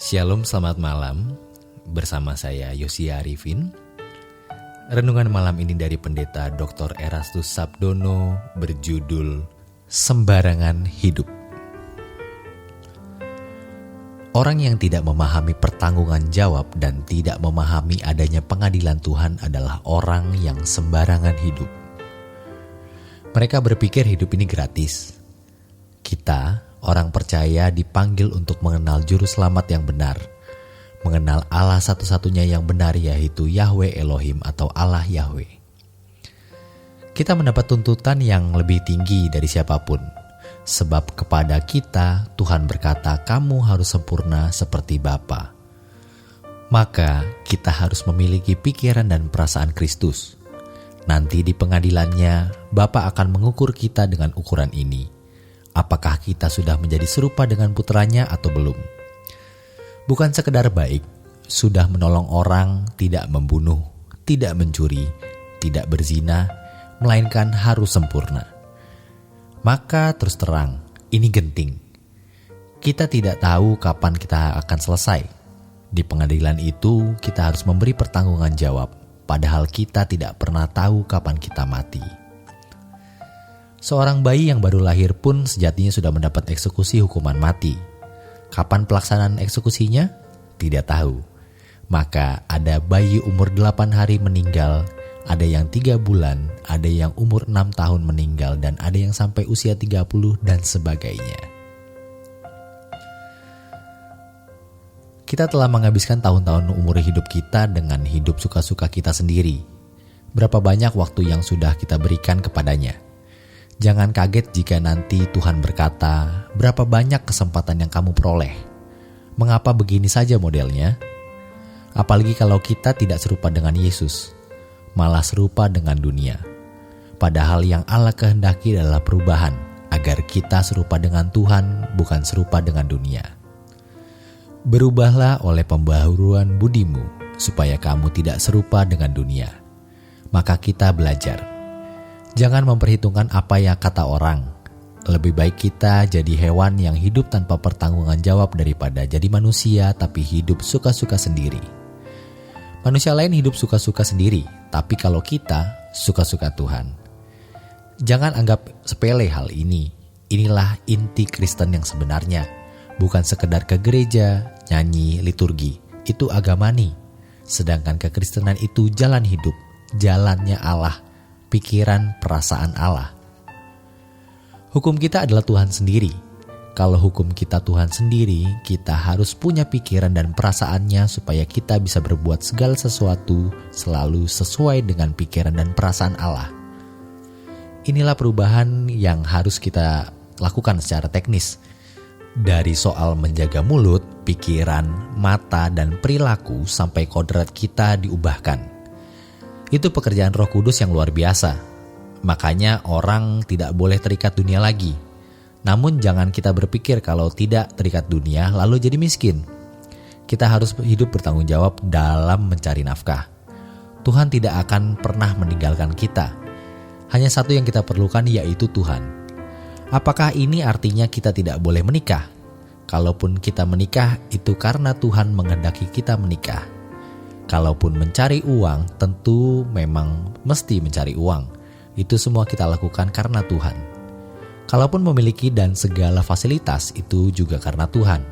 Shalom, selamat malam. Bersama saya Yosia Arifin. Renungan malam ini dari Pendeta Dr. Erastus Sabdono berjudul Sembarangan Hidup. Orang yang tidak memahami pertanggungan jawab dan tidak memahami adanya pengadilan Tuhan adalah orang yang sembarangan hidup. Mereka berpikir hidup ini gratis. Kita, orang percaya, dipanggil untuk mengenal juru selamat yang benar, mengenal Allah satu-satunya yang benar, yaitu Yahweh Elohim atau Allah Yahweh. Kita mendapat tuntutan yang lebih tinggi dari siapapun, sebab kepada kita Tuhan berkata, "Kamu harus sempurna seperti Bapa." Maka kita harus memiliki pikiran dan perasaan Kristus. Nanti di pengadilannya, Bapa akan mengukur kita dengan ukuran ini. Apakah kita sudah menjadi serupa dengan putranya atau belum? Bukan sekedar baik, sudah menolong orang, tidak membunuh, tidak mencuri, tidak berzina, melainkan harus sempurna. Maka terus terang, ini genting. Kita tidak tahu kapan kita akan selesai. Di pengadilan itu, kita harus memberi pertanggungan jawab, padahal kita tidak pernah tahu kapan kita mati. Seorang bayi yang baru lahir pun sejatinya sudah mendapat eksekusi hukuman mati. Kapan pelaksanaan eksekusinya? Tidak tahu. Maka ada bayi umur 8 hari meninggal, ada yang 3 bulan, ada yang umur 6 tahun meninggal, dan ada yang sampai usia 30 dan sebagainya. Kita telah menghabiskan tahun-tahun umur hidup kita dengan hidup suka-suka kita sendiri. Berapa banyak waktu yang sudah kita berikan kepadanya? Jangan kaget jika nanti Tuhan berkata, "Berapa banyak kesempatan yang kamu peroleh? Mengapa begini saja modelnya?" Apalagi kalau kita tidak serupa dengan Yesus, malah serupa dengan dunia. Padahal yang Allah kehendaki adalah perubahan, agar kita serupa dengan Tuhan, bukan serupa dengan dunia. Berubahlah oleh pembaharuan budimu, supaya kamu tidak serupa dengan dunia. Maka kita belajar. Jangan memperhitungkan apa yang kata orang. Lebih baik kita jadi hewan yang hidup tanpa pertanggungan jawab daripada jadi manusia tapi hidup suka-suka sendiri. Manusia lain hidup suka-suka sendiri, tapi kalau kita suka-suka Tuhan. Jangan anggap sepele hal ini. Inilah inti Kristen yang sebenarnya. Bukan sekedar ke gereja, nyanyi, liturgi. Itu agamani. Sedangkan kekristenan itu jalan hidup, jalannya Allah. Pikiran, perasaan Allah. Hukum kita adalah Tuhan sendiri. Kalau hukum kita Tuhan sendiri, kita harus punya pikiran dan perasaannya supaya kita bisa berbuat segala sesuatu selalu sesuai dengan pikiran dan perasaan Allah. Inilah perubahan yang harus kita lakukan secara teknis. Dari soal menjaga mulut, pikiran, mata, dan perilaku sampai kodrat kita diubahkan. Itu pekerjaan Roh Kudus yang luar biasa. Makanya orang tidak boleh terikat dunia lagi. Namun jangan kita berpikir kalau tidak terikat dunia lalu jadi miskin. Kita harus hidup bertanggung jawab dalam mencari nafkah. Tuhan tidak akan pernah meninggalkan kita. Hanya satu yang kita perlukan, yaitu Tuhan. Apakah ini artinya kita tidak boleh menikah? Kalaupun kita menikah, itu karena Tuhan menghendaki kita menikah. Kalaupun mencari uang, tentu memang mesti mencari uang. Itu semua kita lakukan karena Tuhan. Kalaupun memiliki dan segala fasilitas, itu juga karena Tuhan.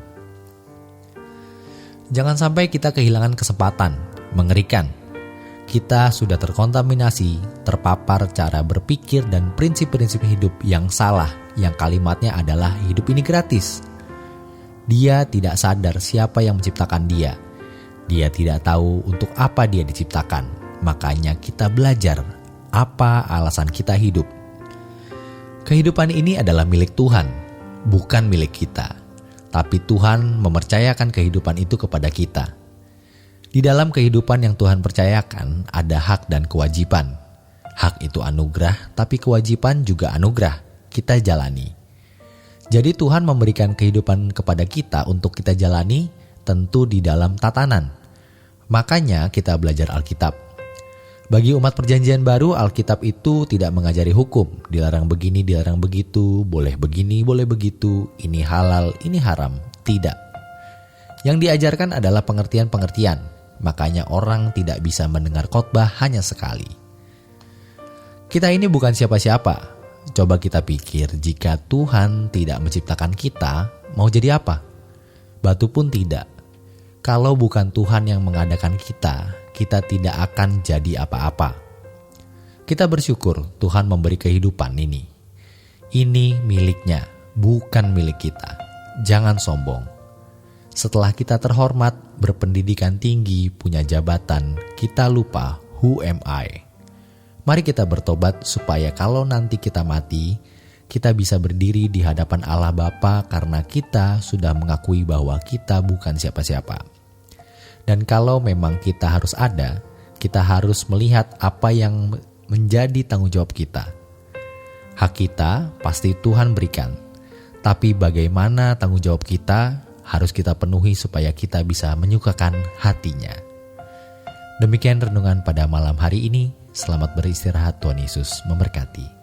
Jangan sampai kita kehilangan kesempatan. Mengerikan. Kita sudah terkontaminasi, terpapar cara berpikir dan prinsip-prinsip hidup yang salah, yang kalimatnya adalah hidup ini gratis. Dia tidak sadar siapa yang menciptakan dia. Dia tidak tahu untuk apa dia diciptakan. Makanya kita belajar apa alasan kita hidup. Kehidupan ini adalah milik Tuhan, bukan milik kita. Tapi Tuhan mempercayakan kehidupan itu kepada kita. Di dalam kehidupan yang Tuhan percayakan ada hak dan kewajiban. Hak itu anugerah, tapi kewajiban juga anugerah. Kita jalani. Jadi Tuhan memberikan kehidupan kepada kita untuk kita jalani, tentu di dalam tatanan. Makanya kita belajar Alkitab. Bagi umat perjanjian baru, Alkitab itu tidak mengajari hukum. Dilarang begini, dilarang begitu, boleh begini, boleh begitu, ini halal, ini haram. Tidak. Yang diajarkan adalah pengertian-pengertian, makanya orang tidak bisa mendengar khotbah hanya sekali. Kita ini bukan siapa-siapa. Coba kita pikir, jika Tuhan tidak menciptakan kita, mau jadi apa? Batu pun tidak. Kalau bukan Tuhan yang mengadakan kita tidak akan jadi apa-apa. Kita bersyukur Tuhan memberi kehidupan ini. Ini miliknya, bukan milik kita. Jangan sombong. Setelah kita terhormat, berpendidikan tinggi, punya jabatan, kita lupa who am I. Mari kita bertobat supaya kalau nanti kita mati, kita bisa berdiri di hadapan Allah Bapa karena kita sudah mengakui bahwa kita bukan siapa-siapa. Dan kalau memang kita harus ada, kita harus melihat apa yang menjadi tanggung jawab kita. Hak kita pasti Tuhan berikan, tapi bagaimana tanggung jawab kita harus kita penuhi supaya kita bisa menyukakan hatinya. Demikian renungan pada malam hari ini. Selamat beristirahat, Tuhan Yesus memberkati.